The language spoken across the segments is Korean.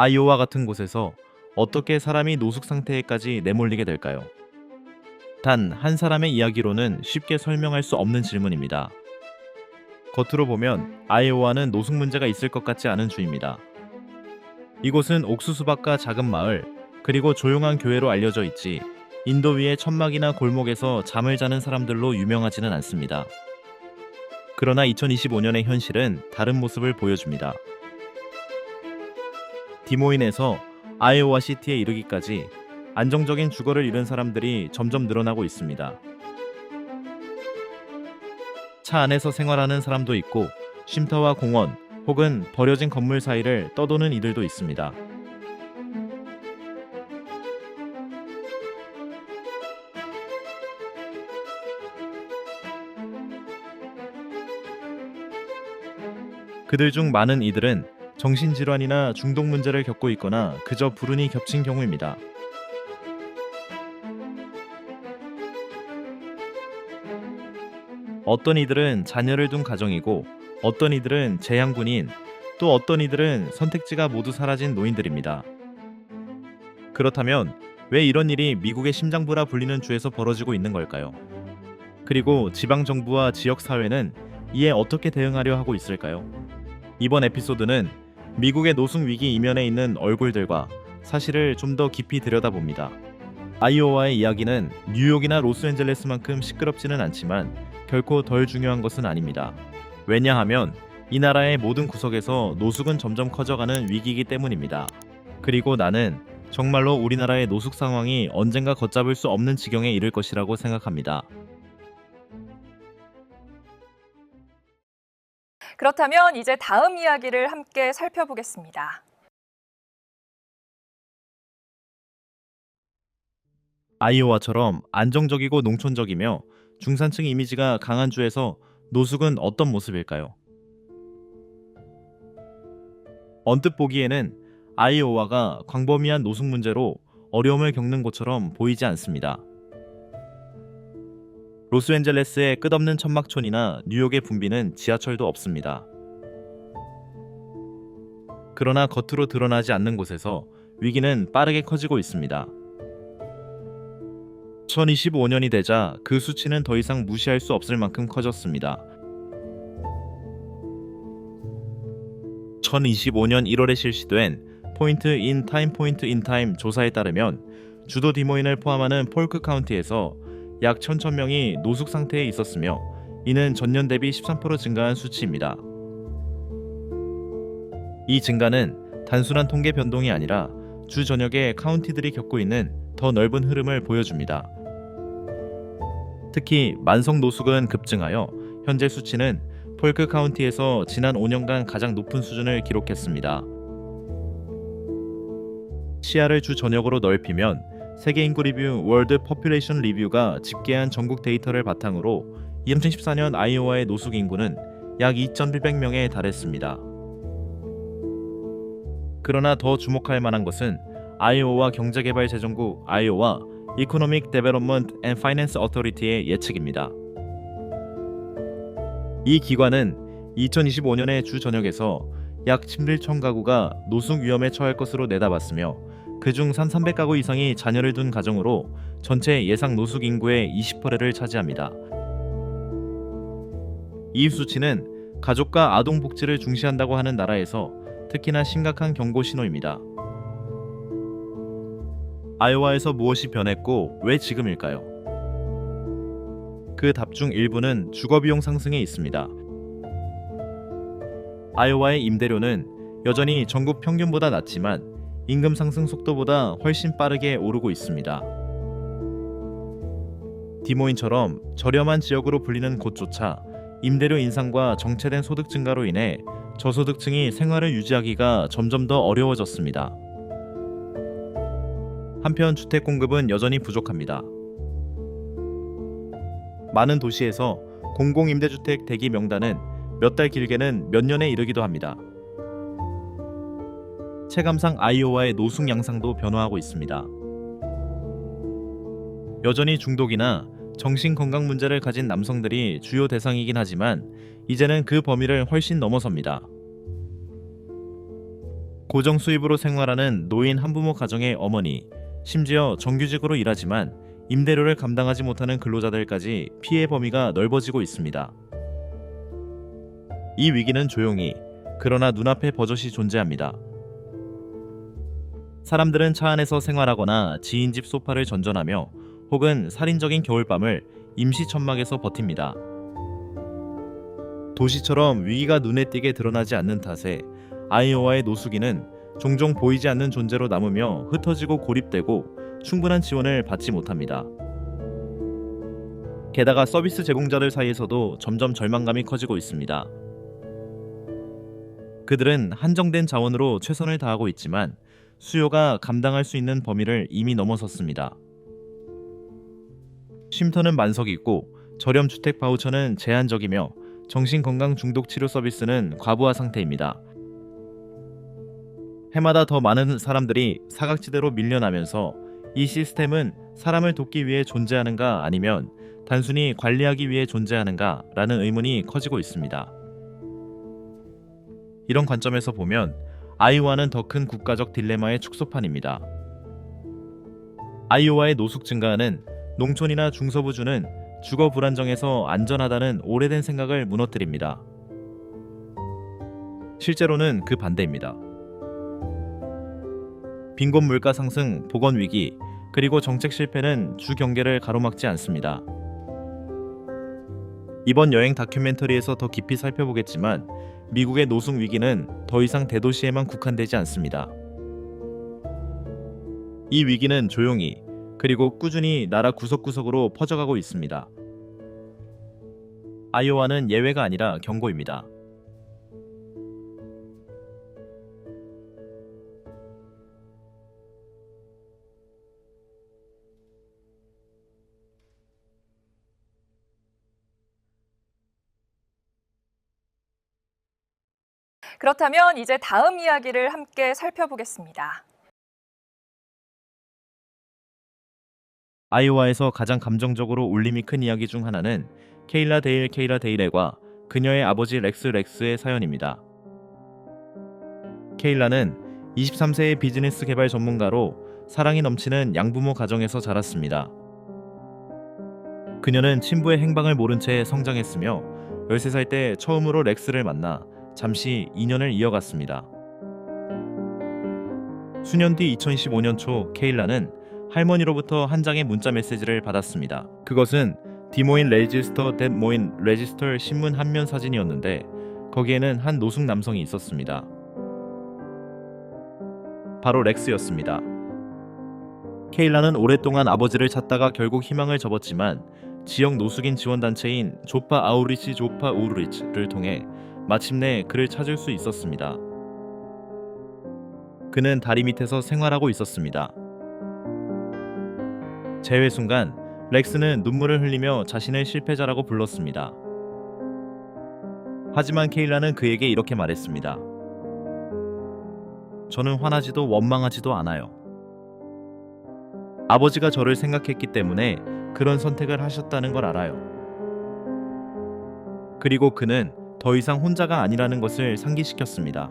아이오와 같은 곳에서 어떻게 사람이 노숙 상태에까지 내몰리게 될까요? 단 한 사람의 이야기로는 쉽게 설명할 수 없는 질문입니다. 겉으로 보면 아이오와는 노숙 문제가 있을 것 같지 않은 주입니다. 이곳은 옥수수밭과 작은 마을, 그리고 조용한 교회로 알려져 있지 인도 위의 천막이나 골목에서 잠을 자는 사람들로 유명하지는 않습니다. 그러나 2025년의 현실은 다른 모습을 보여줍니다. 디모인에서 아이오와 시티에 이르기까지 안정적인 주거를 잃은 사람들이 점점 늘어나고 있습니다. 차 안에서 생활하는 사람도 있고 쉼터와 공원 혹은 버려진 건물 사이를 떠도는 이들도 있습니다. 그들 중 많은 이들은 정신질환이나 중독 문제를 겪고 있거나 그저 불운이 겹친 경우입니다. 어떤 이들은 자녀를 둔 가정이고 어떤 이들은 재향군인, 또 어떤 이들은 선택지가 모두 사라진 노인들입니다. 그렇다면 왜 이런 일이 미국의 심장부라 불리는 주에서 벌어지고 있는 걸까요? 그리고 지방 정부와 지역 사회는 이에 어떻게 대응하려 하고 있을까요? 이번 에피소드는 미국의 노숙 위기 이면에 있는 얼굴들과 사실을 좀 더 깊이 들여다봅니다. 아이오와의 이야기는 뉴욕이나 로스앤젤레스만큼 시끄럽지는 않지만 결코 덜 중요한 것은 아닙니다. 왜냐하면 이 나라의 모든 구석에서 노숙은 점점 커져가는 위기이기 때문입니다. 그리고 나는 정말로 우리나라의 노숙 상황이 언젠가 걷잡을 수 없는 지경에 이를 것이라고 생각합니다. 그렇다면 이제 다음 이야기를 함께 살펴보겠습니다. 아이오와처럼 안정적이고 농촌적이며 중산층 이미지가 강한 주에서 노숙은 어떤 모습일까요? 언뜻 보기에는 아이오와가 광범위한 노숙 문제로 어려움을 겪는 곳처럼 보이지 않습니다. 로스앤젤레스의 끝없는 천막촌이나 뉴욕의 붐비는 지하철도 없습니다. 그러나 겉으로 드러나지 않는 곳에서 위기는 빠르게 커지고 있습니다. 2025년이 되자 그 수치는 더 이상 무시할 수 없을 만큼 커졌습니다. 2025년 1월에 실시된 포인트 인 타임 조사에 따르면 주도 디모인을 포함하는 폴크 카운티에서 약 1,000명이 노숙 상태에 있었으며 이는 전년 대비 13% 증가한 수치입니다. 이 증가는 단순한 통계 변동이 아니라 주 전역의 카운티들이 겪고 있는 더 넓은 흐름을 보여줍니다. 특히 만성 노숙은 급증하여 현재 수치는 폴크 카운티에서 지난 5년간 가장 높은 수준을 기록했습니다. 시야를 주 전역으로 넓히면 세계 인구 리뷰 월드 퍼퓰레이션 리뷰가 집계한 전국 데이터를 바탕으로 2014년 아이오와의 노숙 인구는 약 2,100명에 달했습니다. 그러나 더 주목할 만한 것은 아이오와 경제개발재정국 아이오와 Economic Development and Finance Authority의 예측입니다. 이 기관은 2025년의 주 전역에서 약 11천 가구가 노숙 위험에 처할 것으로 내다봤으며 그중 1,300가구 이상이 자녀를 둔 가정으로 전체 예상 노숙 인구의 20%를 차지합니다. 이 수치는 가족과 아동 복지를 중시한다고 하는 나라에서 특히나 심각한 경고 신호입니다. 아이오와에서 무엇이 변했고 왜 지금일까요? 그 답 중 일부는 주거비용 상승에 있습니다. 아이오와의 임대료는 여전히 전국 평균보다 낮지만 임금 상승 속도보다 훨씬 빠르게 오르고 있습니다. 디모인처럼 저렴한 지역으로 불리는 곳조차 임대료 인상과 정체된 소득 증가로 인해 저소득층이 생활을 유지하기가 점점 더 어려워졌습니다. 한편 주택 공급은 여전히 부족합니다. 많은 도시에서 공공임대주택 대기 명단은 몇 달 길게는 몇 년에 이르기도 합니다. 체감상 아이오와의 노숙 양상도 변화하고 있습니다. 여전히 중독이나 정신건강 문제를 가진 남성들이 주요 대상이긴 하지만 이제는 그 범위를 훨씬 넘어섭니다. 고정 수입으로 생활하는 노인 한부모 가정의 어머니, 심지어 정규직으로 일하지만 임대료를 감당하지 못하는 근로자들까지 피해 범위가 넓어지고 있습니다. 이 위기는 조용히, 그러나 눈앞에 버젓이 존재합니다. 사람들은 차 안에서 생활하거나 지인 집 소파를 전전하며 혹은 살인적인 겨울밤을 임시 천막에서 버팁니다. 도시처럼 위기가 눈에 띄게 드러나지 않는 탓에 아이오와의 노숙인은 종종 보이지 않는 존재로 남으며 흩어지고 고립되고 충분한 지원을 받지 못합니다. 게다가 서비스 제공자들 사이에서도 점점 절망감이 커지고 있습니다. 그들은 한정된 자원으로 최선을 다하고 있지만 수요가 감당할 수 있는 범위를 이미 넘어섰습니다. 쉼터는 만석이고 저렴 주택 바우처는 제한적이며 정신건강 중독 치료 서비스는 과부하 상태입니다. 해마다 더 많은 사람들이 사각지대로 밀려나면서 이 시스템은 사람을 돕기 위해 존재하는가 아니면 단순히 관리하기 위해 존재하는가 라는 의문이 커지고 있습니다. 이런 관점에서 보면 아이오와는 더 큰 국가적 딜레마의 축소판입니다. 아이오와의 노숙 증가는 농촌이나 중서부주는 주거 불안정에서 안전하다는 오래된 생각을 무너뜨립니다. 실제로는 그 반대입니다. 빈곤 물가 상승, 보건 위기, 그리고 정책 실패는 주 경계를 가로막지 않습니다. 이번 여행 다큐멘터리에서 더 깊이 살펴보겠지만 미국의 노숙 위기는 더 이상 대도시에만 국한되지 않습니다. 이 위기는 조용히 그리고 꾸준히 나라 구석구석으로 퍼져가고 있습니다. 아이오와는 예외가 아니라 경고입니다. 그렇다면 이제 다음 이야기를 함께 살펴보겠습니다. 아이오와에서 가장 감정적으로 울림이 큰 이야기 중 하나는 케일라 데일과 그녀의 아버지 렉스의 사연입니다. 케일라는 23세의 비즈니스 개발 전문가로 사랑이 넘치는 양부모 가정에서 자랐습니다. 그녀는 친부의 행방을 모른 채 성장했으며 13살 때 처음으로 렉스를 만나 잠시 인연을 이어갔습니다. 수년 뒤 2015년 초 케일라는 할머니로부터 한 장의 문자 메시지를 받았습니다. 그것은 디모인 레지스터 댓 모인 레지스터 신문 한면 사진이었는데 거기에는 한 노숙 남성이 있었습니다. 바로 렉스였습니다. 케일라는 오랫동안 아버지를 찾다가 결국 희망을 접었지만 지역 노숙인 지원단체인 조파 우르리치를 통해 마침내 그를 찾을 수 있었습니다. 그는 다리 밑에서 생활하고 있었습니다. 재회 순간 렉스는 눈물을 흘리며 자신을 실패자라고 불렀습니다. 하지만 케일라는 그에게 이렇게 말했습니다. 저는 화나지도 원망하지도 않아요. 아버지가 저를 생각했기 때문에 그런 선택을 하셨다는 걸 알아요. 그리고 그는 더 이상 혼자가 아니라는 것을 상기시켰습니다.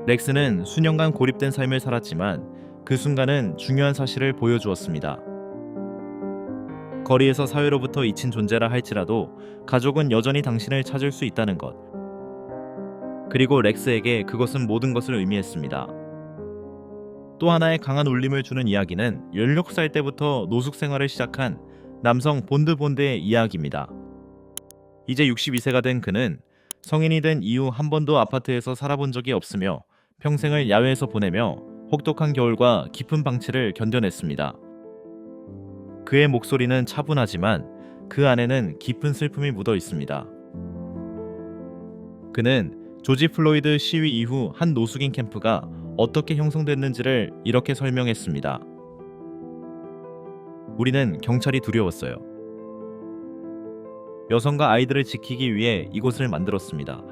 렉스는 수년간 고립된 삶을 살았지만 그 순간은 중요한 사실을 보여주었습니다. 거리에서 사회로부터 잊힌 존재라 할지라도 가족은 여전히 당신을 찾을 수 있다는 것. 그리고 렉스에게 그것은 모든 것을 의미했습니다. 또 하나의 강한 울림을 주는 이야기는 16살 때부터 노숙 생활을 시작한 남성 본드의 이야기입니다. 이제 62세가 된 그는 성인이 된 이후 한 번도 아파트에서 살아본 적이 없으며 평생을 야외에서 보내며 혹독한 겨울과 깊은 방치를 견뎌냈습니다. 그의 목소리는 차분하지만 그 안에는 깊은 슬픔이 묻어 있습니다. 그는 조지 플로이드 시위 이후 한 노숙인 캠프가 어떻게 형성됐는지를 이렇게 설명했습니다. 우리는 경찰이 두려웠어요. 여성과 아이들을 지키기 위해 이곳을 만들었습니다.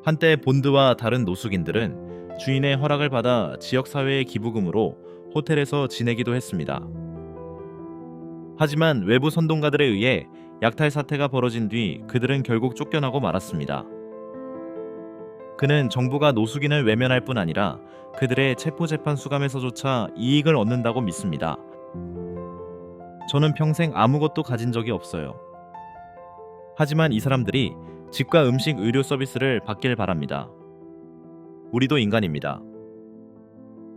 한때 본드와 다른 노숙인들은 주인의 허락을 받아 지역사회의 기부금으로 호텔에서 지내기도 했습니다. 하지만 외부 선동가들에 의해 약탈 사태가 벌어진 뒤 그들은 결국 쫓겨나고 말았습니다. 그는 정부가 노숙인을 외면할 뿐 아니라 그들의 체포재판 수감에서조차 이익을 얻는다고 믿습니다. 저는 평생 아무것도 가진 적이 없어요. 하지만 이 사람들이 집과 음식, 의료 서비스를 받길 바랍니다. 우리도 인간입니다.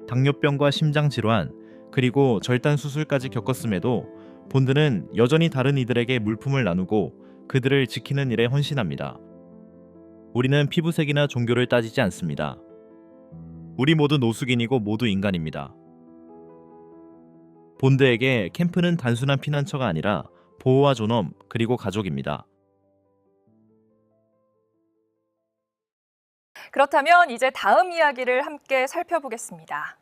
당뇨병과 심장질환, 그리고 절단 수술까지 겪었음에도 본드는 여전히 다른 이들에게 물품을 나누고 그들을 지키는 일에 헌신합니다. 우리는 피부색이나 종교를 따지지 않습니다. 우리 모두 노숙인이고 모두 인간입니다. 본드에게 캠프는 단순한 피난처가 아니라 보호와 존엄, 그리고 가족입니다. 그렇다면 이제 다음 이야기를 함께 살펴보겠습니다.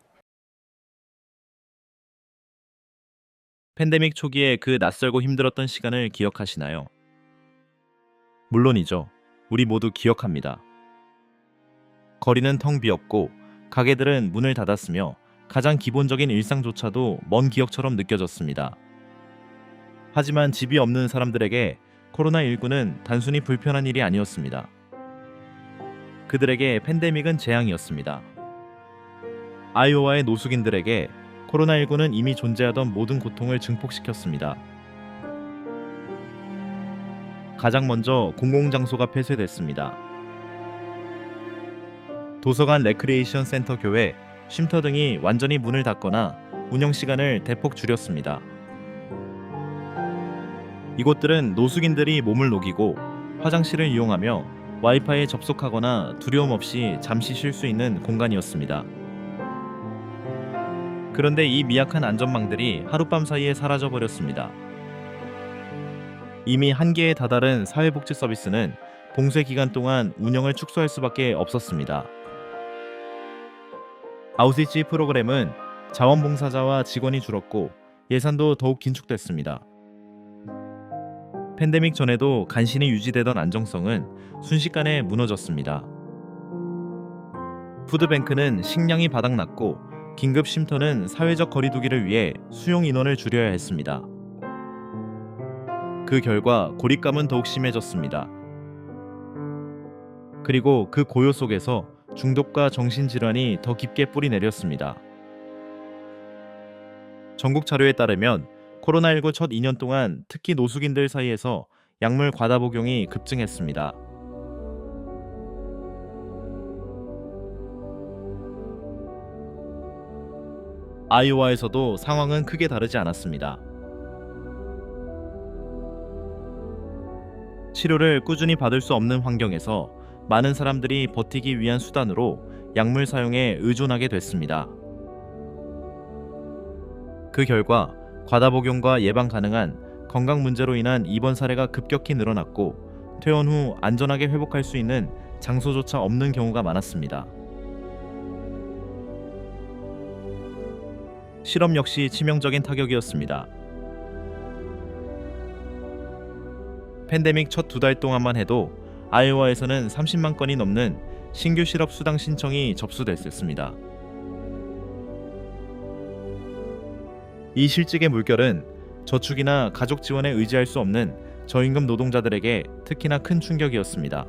팬데믹 초기에 그 낯설고 힘들었던 시간을 기억하시나요? 물론이죠. 우리 모두 기억합니다. 거리는 텅 비었고 가게들은 문을 닫았으며 가장 기본적인 일상조차도 먼 기억처럼 느껴졌습니다. 하지만 집이 없는 사람들에게 코로나19는 단순히 불편한 일이 아니었습니다. 그들에게 팬데믹은 재앙이었습니다. 아이오와의 노숙인들에게 코로나19는 이미 존재하던 모든 고통을 증폭시켰습니다. 가장 먼저 공공장소가 폐쇄됐습니다. 도서관, 레크리에이션 센터, 교회, 쉼터 등이 완전히 문을 닫거나 운영 시간을 대폭 줄였습니다. 이곳들은 노숙인들이 몸을 녹이고 화장실을 이용하며 와이파이에 접속하거나 두려움 없이 잠시 쉴 수 있는 공간이었습니다. 그런데 이 미약한 안전망들이 하룻밤 사이에 사라져버렸습니다. 이미 한계에 다다른 사회복지 서비스는 봉쇄 기간 동안 운영을 축소할 수밖에 없었습니다. 아웃리치 프로그램은 자원봉사자와 직원이 줄었고 예산도 더욱 긴축됐습니다. 팬데믹 전에도 간신히 유지되던 안정성은 순식간에 무너졌습니다. 푸드뱅크는 식량이 바닥났고 긴급 쉼터는 사회적 거리두기를 위해 수용 인원을 줄여야 했습니다. 그 결과 고립감은 더욱 심해졌습니다. 그리고 그 고요 속에서 중독과 정신질환이 더 깊게 뿌리 내렸습니다. 전국 자료에 따르면 코로나19 첫 2년 동안 특히 노숙인들 사이에서 약물 과다 복용이 급증했습니다. 아이오와에서도 상황은 크게 다르지 않았습니다. 치료를 꾸준히 받을 수 없는 환경에서 많은 사람들이 버티기 위한 수단으로 약물 사용에 의존하게 됐습니다. 그 결과 과다 복용과 예방 가능한 건강 문제로 인한 입원 사례가 급격히 늘어났고 퇴원 후 안전하게 회복할 수 있는 장소조차 없는 경우가 많았습니다. 실업 역시 치명적인 타격이었습니다. 팬데믹 첫 2달 동안만 해도 아이오와에서는 30만 건이 넘는 신규 실업 수당 신청이 접수됐습니다. 이 실직의 물결은 저축이나 가족 지원에 의지할 수 없는 저임금 노동자들에게 특히나 큰 충격이었습니다.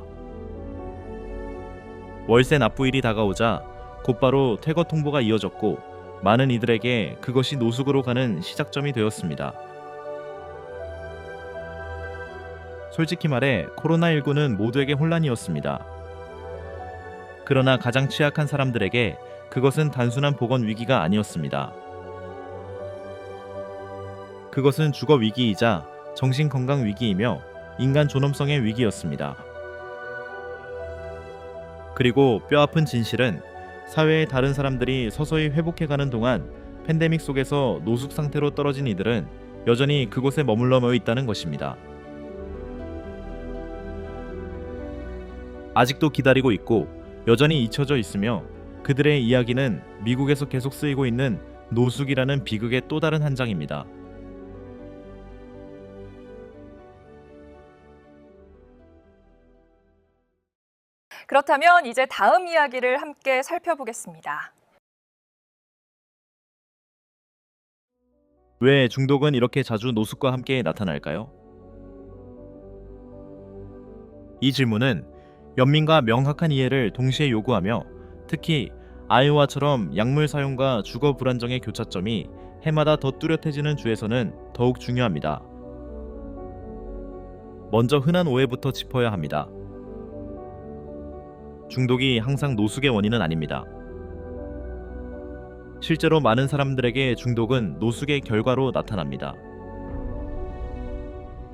월세 납부일이 다가오자 곧바로 퇴거 통보가 이어졌고 많은 이들에게 그것이 노숙으로 가는 시작점이 되었습니다. 솔직히 말해 코로나19는 모두에게 혼란이었습니다. 그러나 가장 취약한 사람들에게 그것은 단순한 보건 위기가 아니었습니다. 그것은 주거 위기이자 정신 건강 위기이며 인간 존엄성의 위기였습니다. 그리고 뼈아픈 진실은 사회의 다른 사람들이 서서히 회복해가는 동안 팬데믹 속에서 노숙 상태로 떨어진 이들은 여전히 그곳에 머물러 있다는 것입니다. 아직도 기다리고 있고 여전히 잊혀져 있으며 그들의 이야기는 미국에서 계속 쓰이고 있는 노숙이라는 비극의 또 다른 한 장입니다. 그렇다면 이제 다음 이야기를 함께 살펴보겠습니다. 왜 중독은 이렇게 자주 노숙과 함께 나타날까요? 이 질문은 연민과 명확한 이해를 동시에 요구하며 특히 아이오와처럼 약물 사용과 주거 불안정의 교차점이 해마다 더 뚜렷해지는 주에서는 더욱 중요합니다. 먼저 흔한 오해부터 짚어야 합니다. 중독이 항상 노숙의 원인은 아닙니다. 실제로 많은 사람들에게 중독은 노숙의 결과로 나타납니다.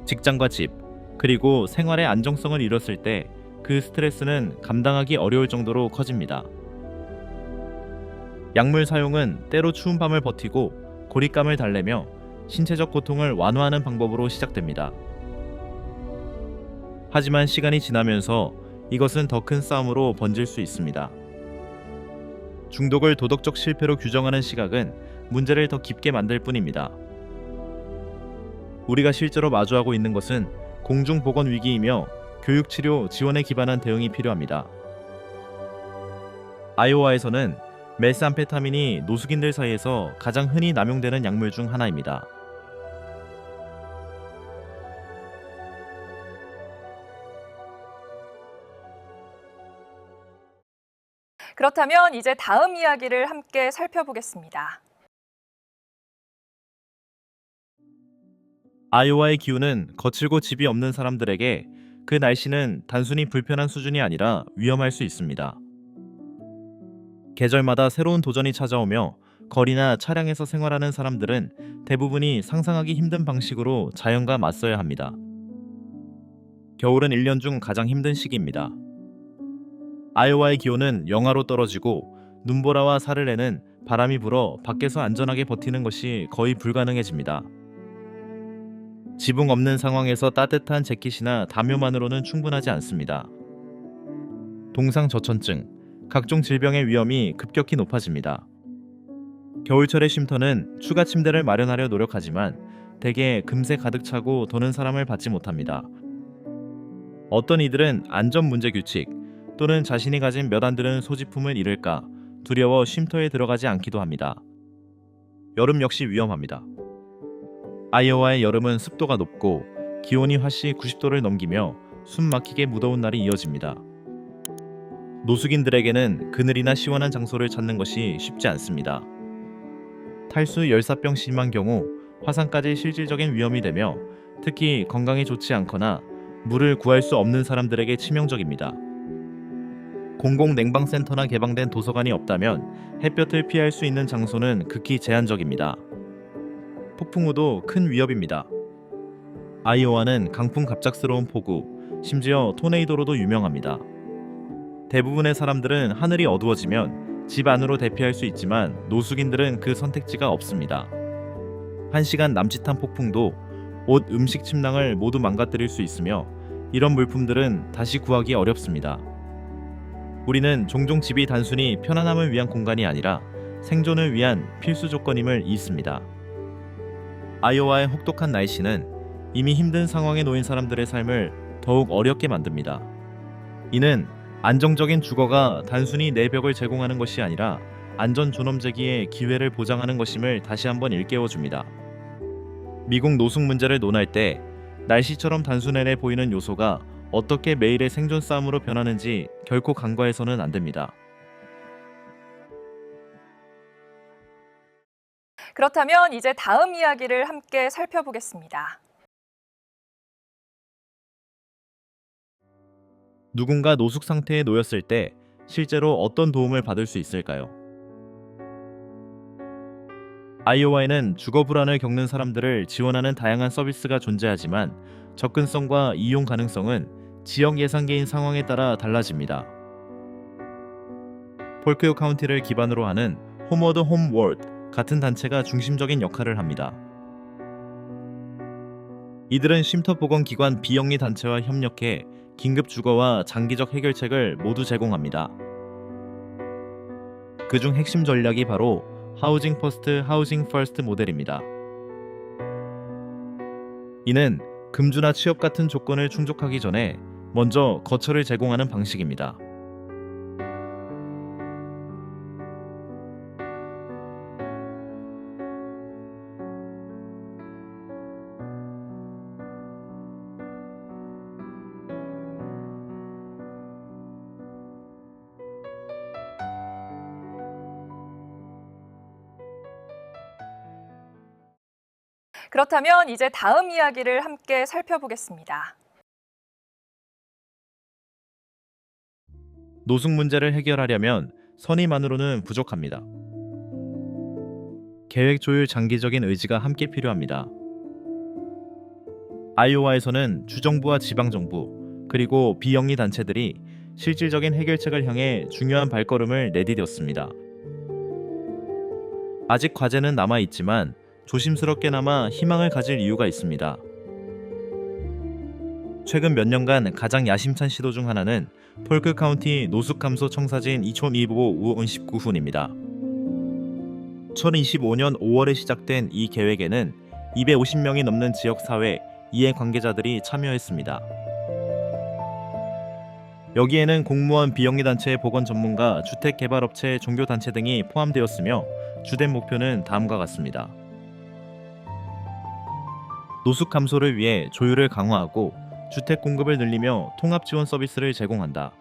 직장과 집, 그리고 생활의 안정성을 잃었을 때 그 스트레스는 감당하기 어려울 정도로 커집니다. 약물 사용은 때로 추운 밤을 버티고 고립감을 달래며 신체적 고통을 완화하는 방법으로 시작됩니다. 하지만 시간이 지나면서 이것은 더 큰 싸움으로 번질 수 있습니다. 중독을 도덕적 실패로 규정하는 시각은 문제를 더 깊게 만들 뿐입니다. 우리가 실제로 마주하고 있는 것은 공중보건 위기이며 교육치료 지원에 기반한 대응이 필요합니다. 아이오와에서는 메스암페타민이 노숙인들 사이에서 가장 흔히 남용되는 약물 중 하나입니다. 그렇다면 이제 다음 이야기를 함께 살펴보겠습니다. 아이오와의 기후는 거칠고 집이 없는 사람들에게 그 날씨는 단순히 불편한 수준이 아니라 위험할 수 있습니다. 계절마다 새로운 도전이 찾아오며 거리나 차량에서 생활하는 사람들은 대부분이 상상하기 힘든 방식으로 자연과 맞서야 합니다. 겨울은 1년 중 가장 힘든 시기입니다. 아이오와의 기온은 영하로 떨어지고 눈보라와 사르레는 바람이 불어 밖에서 안전하게 버티는 것이 거의 불가능해집니다. 지붕 없는 상황에서 따뜻한 재킷이나 담요만으로는 충분하지 않습니다. 동상저천증, 각종 질병의 위험이 급격히 높아집니다. 겨울철의 쉼터는 추가 침대를 마련하려 노력하지만 대개 금세 가득 차고 더는 사람을 받지 못합니다. 어떤 이들은 안전 문제 규칙 또는 자신이 가진 몇 안 되는 소지품을 잃을까 두려워 쉼터에 들어가지 않기도 합니다. 여름 역시 위험합니다. 아이오와의 여름은 습도가 높고 기온이 화씨 90도를 넘기며 숨 막히게 무더운 날이 이어집니다. 노숙인들에게는 그늘이나 시원한 장소를 찾는 것이 쉽지 않습니다. 탈수 열사병 심한 경우 화상까지 실질적인 위험이 되며 특히 건강에 좋지 않거나 물을 구할 수 없는 사람들에게 치명적입니다. 공공냉방센터나 개방된 도서관이 없다면 햇볕을 피할 수 있는 장소는 극히 제한적입니다. 폭풍 우도 큰 위협입니다. 아이오와는 강풍 갑작스러운 폭우, 심지어 토네이도로도 유명합니다. 대부분의 사람들은 하늘이 어두워지면 집 안으로 대피할 수 있지만 노숙인들은 그 선택지가 없습니다. 1시간 남짓한 폭풍도 옷, 음식 침낭을 모두 망가뜨릴 수 있으며 이런 물품들은 다시 구하기 어렵습니다. 우리는 종종 집이 단순히 편안함을 위한 공간이 아니라 생존을 위한 필수 조건임을 잊습니다. 아이오와의 혹독한 날씨는 이미 힘든 상황에 놓인 사람들의 삶을 더욱 어렵게 만듭니다. 이는 안정적인 주거가 단순히 내벽을 제공하는 것이 아니라 안전 존엄제기의 기회를 보장하는 것임을 다시 한번 일깨워줍니다. 미국 노숙 문제를 논할 때 날씨처럼 단순해 보이는 요소가 어떻게 매일의 생존 싸움으로 변하는지 결코 간과해서는 안 됩니다. 그렇다면 이제 다음 이야기를 함께 살펴보겠습니다. 누군가 노숙 상태에 놓였을 때 실제로 어떤 도움을 받을 수 있을까요? 아이오와에는 주거 불안을 겪는 사람들을 지원하는 다양한 서비스가 존재하지만 접근성과 이용 가능성은 지역 예산계인 상황에 따라 달라집니다. 폴케오 카운티를 기반으로 하는 홈워드 홈월드 같은 단체가 중심적인 역할을 합니다. 이들은 쉼터 보건 기관 비영리 단체와 협력해 긴급 주거와 장기적 해결책을 모두 제공합니다. 그중 핵심 전략이 바로 하우징 퍼스트, 하우징 퍼스트 모델입니다. 이는 금주나 취업 같은 조건을 충족하기 전에 먼저 거처를 제공하는 방식입니다. 그렇다면 이제 다음 이야기를 함께 살펴보겠습니다. 노숙 문제를 해결하려면 선의만으로는 부족합니다. 계획 조율 장기적인 의지가 함께 필요합니다. 아이오와에서는 주정부와 지방정부, 그리고 비영리 단체들이 실질적인 해결책을 향해 중요한 발걸음을 내디뎠습니다. 아직 과제는 남아있지만 조심스럽게나마 희망을 가질 이유가 있습니다. 최근 몇 년간 가장 야심찬 시도 중 하나는 폴크 카운티 노숙 감소 청사진 2025 우원 19훈입니다. 2025년 5월에 시작된 이 계획에는 250명이 넘는 지역사회, 이해 관계자들이 참여했습니다. 여기에는 공무원, 비영리단체, 보건 전문가, 주택개발업체, 종교단체 등이 포함되었으며 주된 목표는 다음과 같습니다. 노숙 감소를 위해 조율을 강화하고 주택 공급을 늘리며 통합 지원 서비스를 제공한다.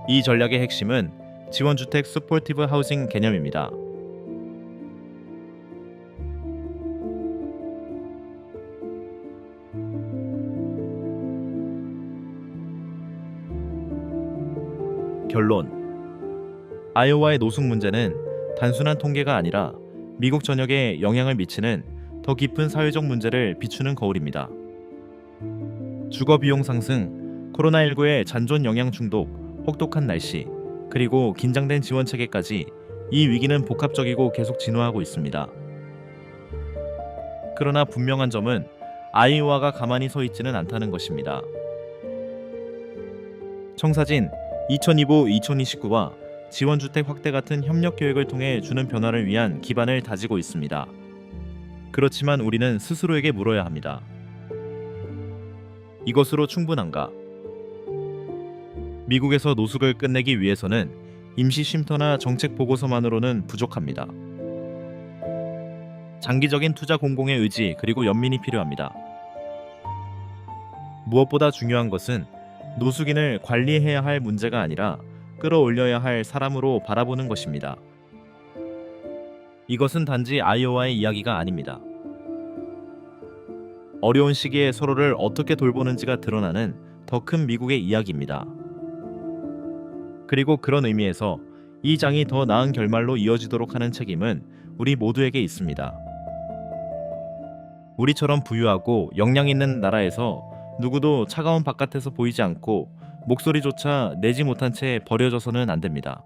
이 전략의 핵심은 지원주택 서포티브 하우싱 개념입니다. 결론. 아이오와의 노숙 문제는 단순한 통계가 아니라 미국 전역에 영향을 미치는 더 깊은 사회적 문제를 비추는 거울입니다. 주거 비용 상승, 코로나19의 잔존 영양 중독, 혹독한 날씨, 그리고 긴장된 지원 체계까지 이 위기는 복합적이고 계속 진화하고 있습니다. 그러나 분명한 점은 아이오와가 가만히 서 있지는 않다는 것입니다. 청사진 2025-2029와 지원주택 확대 같은 협력 계획을 통해 주는 변화를 위한 기반을 다지고 있습니다. 그렇지만 우리는 스스로에게 물어야 합니다. 이것으로 충분한가? 미국에서 노숙을 끝내기 위해서는 임시 쉼터나 정책 보고서만으로는 부족합니다. 장기적인 투자 공공의 의지 그리고 연민이 필요합니다. 무엇보다 중요한 것은 노숙인을 관리해야 할 문제가 아니라 끌어올려야 할 사람으로 바라보는 것입니다. 이것은 단지 아이오와의 이야기가 아닙니다. 어려운 시기에 서로를 어떻게 돌보는지가 드러나는 더 큰 미국의 이야기입니다. 그리고 그런 의미에서 이 장이 더 나은 결말로 이어지도록 하는 책임은 우리 모두에게 있습니다. 우리처럼 부유하고 역량 있는 나라에서 누구도 차가운 바깥에서 보이지 않고 목소리조차 내지 못한 채 버려져서는 안 됩니다.